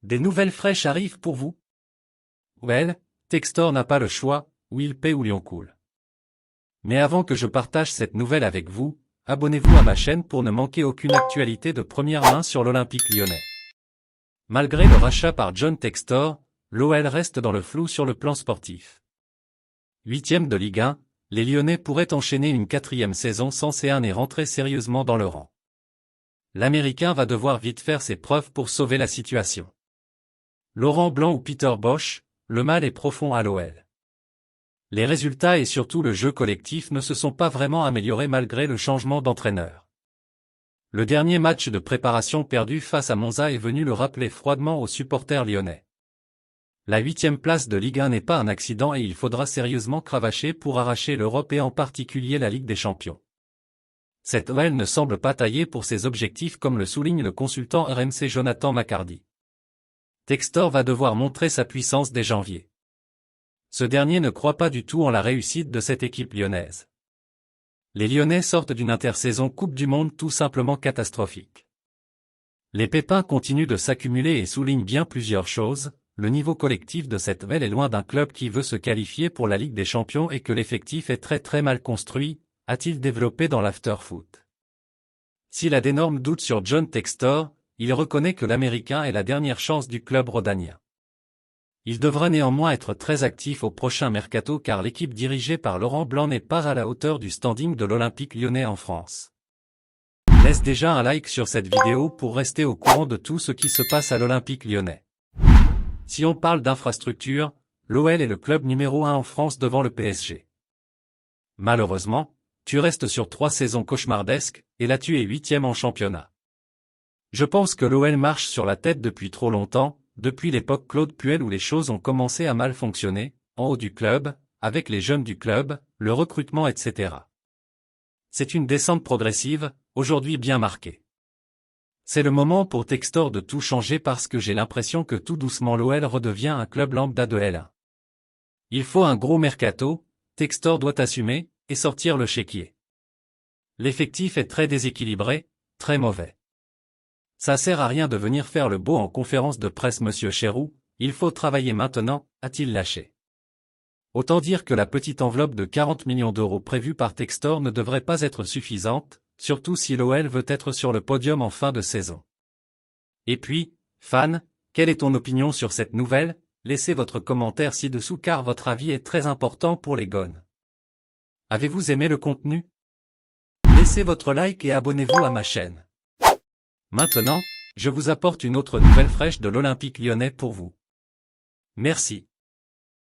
Des nouvelles fraîches arrivent pour vous? Well, Textor n'a pas le choix, ou il paie ou Lyon coule. Mais avant que je partage cette nouvelle avec vous, abonnez-vous à ma chaîne pour ne manquer aucune actualité de première main sur l'Olympique lyonnais. Malgré le rachat par John Textor, l'OL reste dans le flou sur le plan sportif. 8e de Ligue 1, les Lyonnais pourraient enchaîner une 4e saison sans C1 et rentrer sérieusement dans le rang. L'Américain va devoir vite faire ses preuves pour sauver la situation. Laurent Blanc ou Peter Bosz, le mal est profond à l'OL. Les résultats et surtout le jeu collectif ne se sont pas vraiment améliorés malgré le changement d'entraîneur. Le dernier match de préparation perdu face à Monza est venu le rappeler froidement aux supporters lyonnais. La 8e place de Ligue 1 n'est pas un accident et il faudra sérieusement cravacher pour arracher l'Europe et en particulier la Ligue des Champions. Cette OL ne semble pas taillée pour ses objectifs comme le souligne le consultant RMC Jonathan Macardy. Textor va devoir montrer sa puissance dès janvier. Ce dernier ne croit pas du tout en la réussite de cette équipe lyonnaise. Les Lyonnais sortent d'une intersaison Coupe du Monde tout simplement catastrophique. Les pépins continuent de s'accumuler et soulignent bien plusieurs choses. Le niveau collectif de cette OL est loin d'un club qui veut se qualifier pour la Ligue des Champions et que l'effectif est très mal construit, a-t-il développé dans l'after-foot. S'il a d'énormes doutes sur John Textor, il reconnaît que l'Américain est la dernière chance du club rhodanien. Il devra néanmoins être très actif au prochain mercato car l'équipe dirigée par Laurent Blanc n'est pas à la hauteur du standing de l'Olympique lyonnais en France. Laisse déjà un like sur cette vidéo pour rester au courant de tout ce qui se passe à l'Olympique lyonnais. Si on parle d'infrastructure, l'OL est le club numéro 1 en France devant le PSG. Malheureusement, tu restes sur 3 saisons cauchemardesques, et là tu es 8e en championnat. Je pense que l'OL marche sur la tête depuis trop longtemps, depuis l'époque Claude Puel où les choses ont commencé à mal fonctionner, en haut du club, avec les jeunes du club, le recrutement etc. C'est une descente progressive, aujourd'hui bien marquée. C'est le moment pour Textor de tout changer parce que j'ai l'impression que tout doucement l'OL redevient un club lambda de L1. Il faut un gros mercato, Textor doit assumer, et sortir le chéquier. L'effectif est très déséquilibré, très mauvais. Ça sert à rien de venir faire le beau en conférence de presse monsieur Chéroux, il faut travailler maintenant, a-t-il lâché. Autant dire que la petite enveloppe de 40 millions d'euros prévue par Textor ne devrait pas être suffisante, surtout si l'OL veut être sur le podium en fin de saison. Et puis, fan, quelle est ton opinion sur cette nouvelle? Laissez votre commentaire ci-dessous car votre avis est très important pour les gones. Avez-vous aimé le contenu? Laissez votre like et abonnez-vous à ma chaîne. Maintenant, je vous apporte une autre nouvelle fraîche de l'Olympique lyonnais pour vous. Merci.